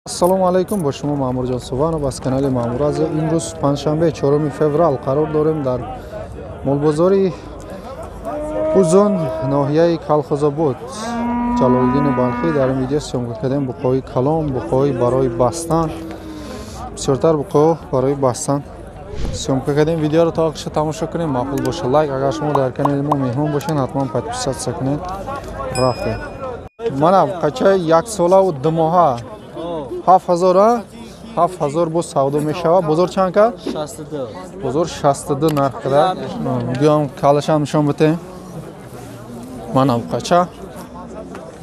ассалому алайкум, бо шумо маъмурҷон субҳанов аз канали маъмур. аз имрӯз панҷшанбе 4 феврал қарор дорем дар молбозори узун ноҳияи калхозобод ҷалолиддини балхӣ. дар ин видео сёмка кардем буқои калон, буқои барои бастан, бисёртар буқо барои бастан сёмка кардем. Видеоро то охириша тамошо кунем, маъқул боша лайк, агар шумо дар канали мо меҳмон бошед ҳатман подписатсия кунед. рафтем мана қачаи яксолаву думоҳа 7000 7000 бо савдо мешава. бозор чанд ка? 62. бозор 62 нарх када. биём калашам нишон битем. мана қача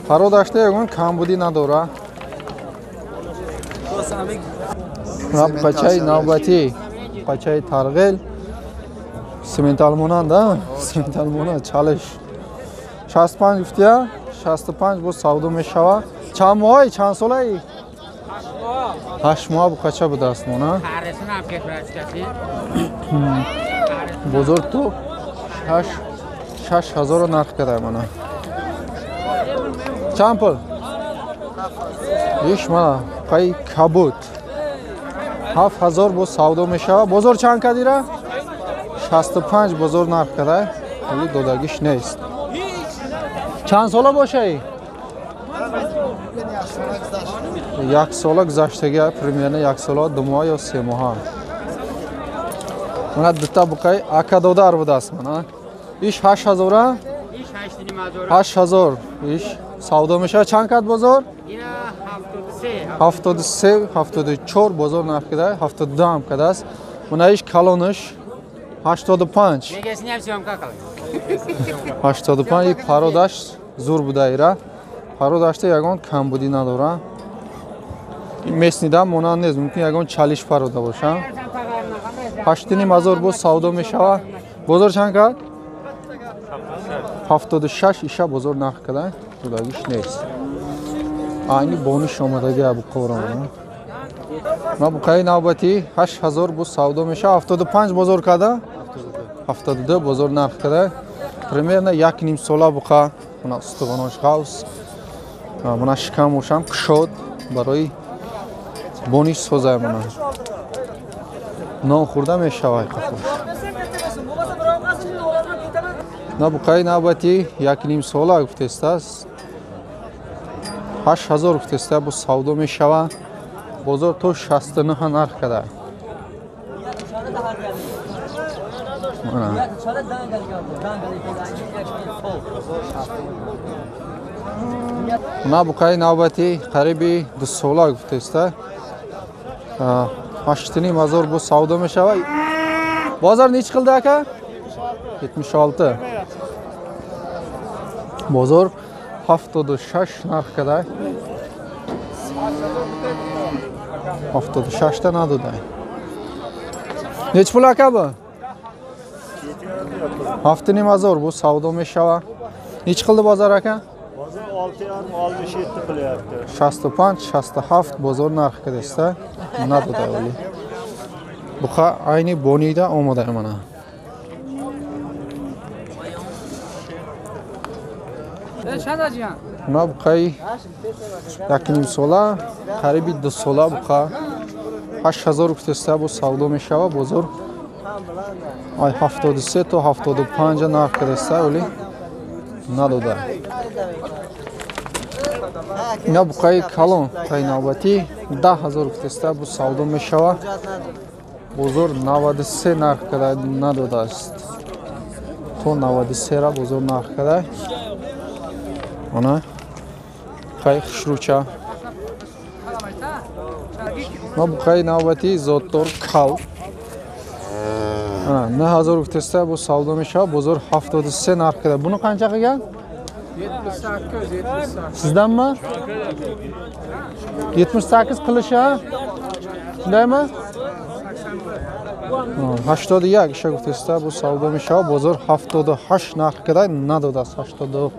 ҳаро дашта ягон камбудӣ надора. қачаи навбатӣ, қачаи тарғел симентал монанд, симентал монанд чалиш 65 гуфтия, 65 бо савдо мешава. чанд моҳаи, чанд солаи? 8 моҳа буқача будааст мона. бозор то 6000 нарх када мана. чанд пул? иш мана қай кабуд 7000 бо савдо мешава. бозор чанд кадира? 65 бозор нарх када. вале додагиш нест. чанд сола бошаи? як сола гузаштаги, примерно як сола, 2 моҳа ё 3 моҳа. мана дута буқаи акадодар будааст мана. иш 8000, 8000 иш савдо мешава. чанд кад бозор? 73, 74 бозор нарх када, 72 ҳам кадааст. мана иш калонаш 85. 85 и пародаш зур буда ира. пародашта ягон камбудӣ надора. меснидам монанд нест, мумкин ягон чалиш парода боша. 8500 бо савдо мешава. бозор чанд кад? 76 иша бозор нарх када. додагиш нест. айни бониш омадаги абуқора. ма буқаи навбатӣ 8000 бо савдо мешава. 75 бозор када. 72 бозор нарх када. примерно як ним сола буқа. мана устувонош ғавз. мана шикамошам кушод барои бониш созай мана. нон хӯрда мешавад қафош. на буқаи навбатӣ як ним сола гуфтестааст. 8000 гуфтеста бо савдо мешава. бозор то 69 нарх када. на буқаи навбатӣ қариби 2 сола гуфтеста. 8500 бо савдо мешава. бозор неч қилди ака? 76. бозор 76 нарх када. 76 та надода. неч пул ака бо? 7500 бо савдо мешава. неч қилди бозор ака? 6,67 qilyapti. 65, 67 bozor narxi kadasta. Надода вали. Буқа айни бонида омада мана. мана буқаи як ним сола, қариби 2 сола буқа 8000 гуфтеста бо савдо мешава. бозор ай 73 то 75 нарх кадаста вали. надода. ина буқаи калон қаи навбатӣ 10000 гуфтеста бо савдо мешава. бозор 93 нарх када надодааст. то 93 ра бозор нарх када. ана қаи хушрӯча. ма буқаи навбатӣ зоттор кал 9000 гуфтеста бо савдо мешава. бозор 73 нарх када. буни қанча қилган? 78. Sizdanmi? 78 qilisha? Shundaymi? 81 isha guftesta bu savdo mishava. bozor 78 narx kada nadoda 87.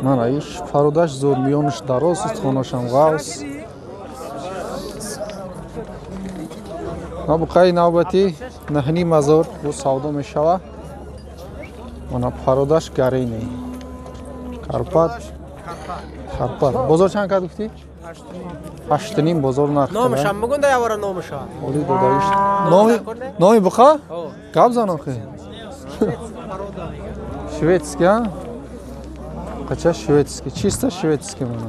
mana ish farodash zo'r miyonish daroz xonasham g'avs. bu qay navbati nahni mazor bu savdo mishava. mana parodаш гарини карпат Arpa. Bozor chand kad gufti? 8.5 bozor narx. Nomisham bugun dayavara nomisha. Oli dodagish. Nomi buqa? Gabzan oxi. Shvedskiy, ha? Qacha shvedskiy, чисто shvedskiy mana.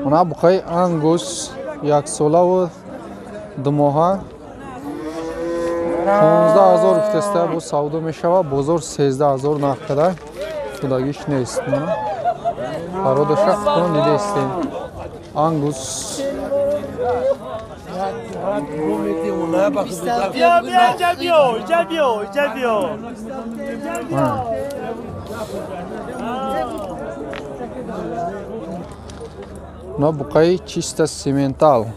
Mana buqay Angus 1 sola va dimoha 15000 guftasida bu savdo meshava, bozor 13000 narxida. Xudogish neist mana. Parodasha qon nidestin. Angus Jalbio. Но букай чисто сементал.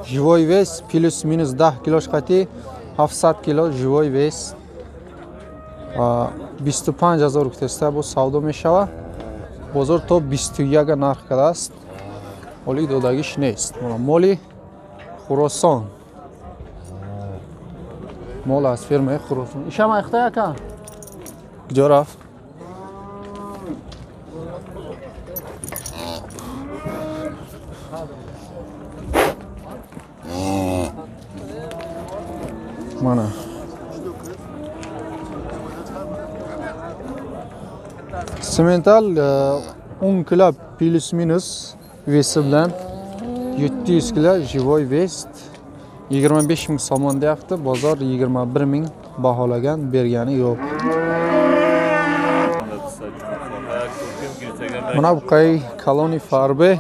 Живой вес плюс-минус 10 кило шкати, 700 кило живой вес. 25000 гуфтаста бу савдо мешава. Бозор то 21 нарх кадаст. Оли додагиш нест. Моли Хуросон. Мол аз фирмаи Хуросон. Иша майхта яка? Куҷо рафт? Mana. Semental 10 kilo plus minus vesi bilan 700 kilo живой vest 25000 somon deyapti. Bozor 21000 baholagan, bergani yo'q. Mana bu qay koloni farbe.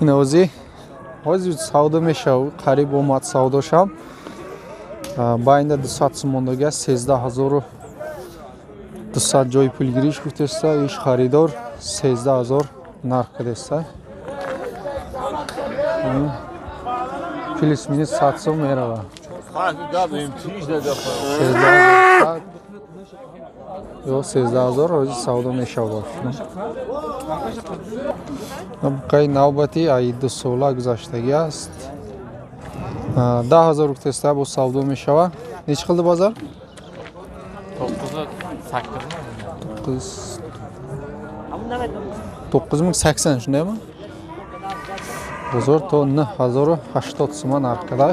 Inozi hozir savdo meshav, qarib omad savdo sham. Bayında 200 somonga 13000 200 joy pul girish gufteста, ish xaridor 13000 narx desa. Plus minus 100 so'm merava. Yo'q 13000 o'zi savdo meshav bor. Qay navbati ay 2 guzashtagi ast. 10000 gufteста bu savdo meshava. Nech qildi bozor? 9080 shundaymi? Bozor to 9080 so'm narxida.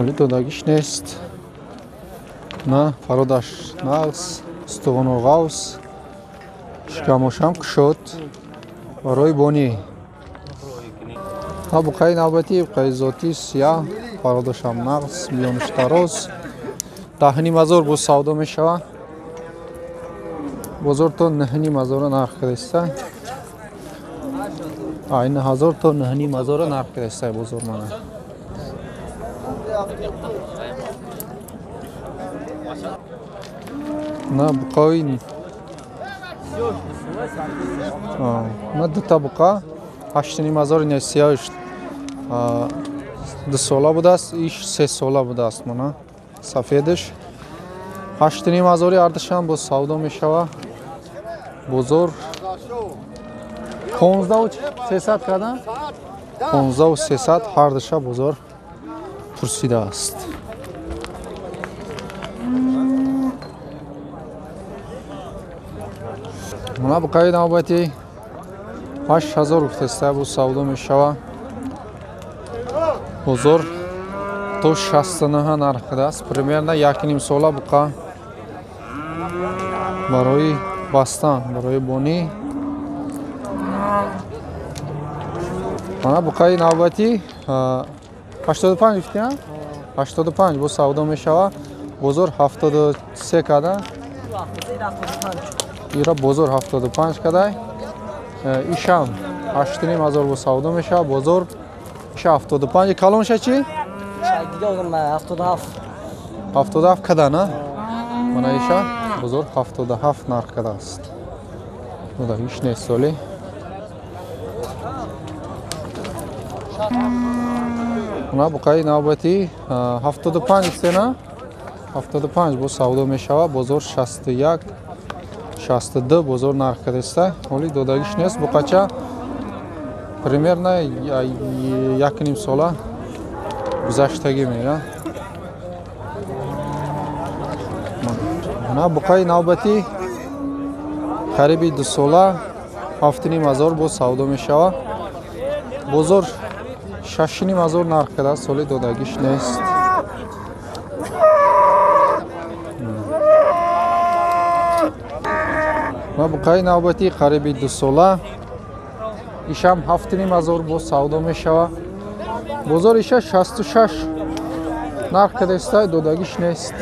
Oli dodagish nest. Na Farodash Nals, Stovonogaus, Shkamosham Kshot, Varoy Boni. Ha bu qay navbati, qay zotis ya Farodasham Nals, Mionishtaros. 10000 bu savdo meshava. Bozor to 9000 narx desa. Ayni 1000 to 9000 narx desa bozor mana. Na buqay. Na duta buqa 8000 nesiyash. 2 sola budast, ish 3 sola budast mana. Safedish 8000 ardisham bu savdo meshava. Bozor 15300 qadam. 15300 hardisha bozor pursida ast. Mana bu qay navbati 8000 gufteста bu savdo meshava. Bozor to 69 narxida ast. Примерно 1.5 sola buqa. Baroy Bastan, baroy Boni. Mana bu qay navbati 85 gufti, ha? 85 bu savdo meshava. Bozor 73 qadam. Ира бозор 75 кадай. Ишам 8000 бу савдо меша. Бозор иша 75. Калонша чи? Дигам 77. 77 када на? Мана иша бозор 77 нарх кадаст. Буда иш не соли. Мана бу қай навбати 75 сена. 75 бу савдо мешава. Бозор 61 62 бозор нарх кадаста. Оли додагиш нест. Бу қача примерно 1.5 сола гузаштаги мега. Мана бу қай навбати қариби 2 сола 7,5 бо савдо мешавад. Бозор 6,5 нарх карда, соли додагиш нест. ва буқаи навбатӣ қариби 2 сола ишам 7,5 бо савдо мешавад. Бозор иша 66 нарх карда истад, додагиш нест.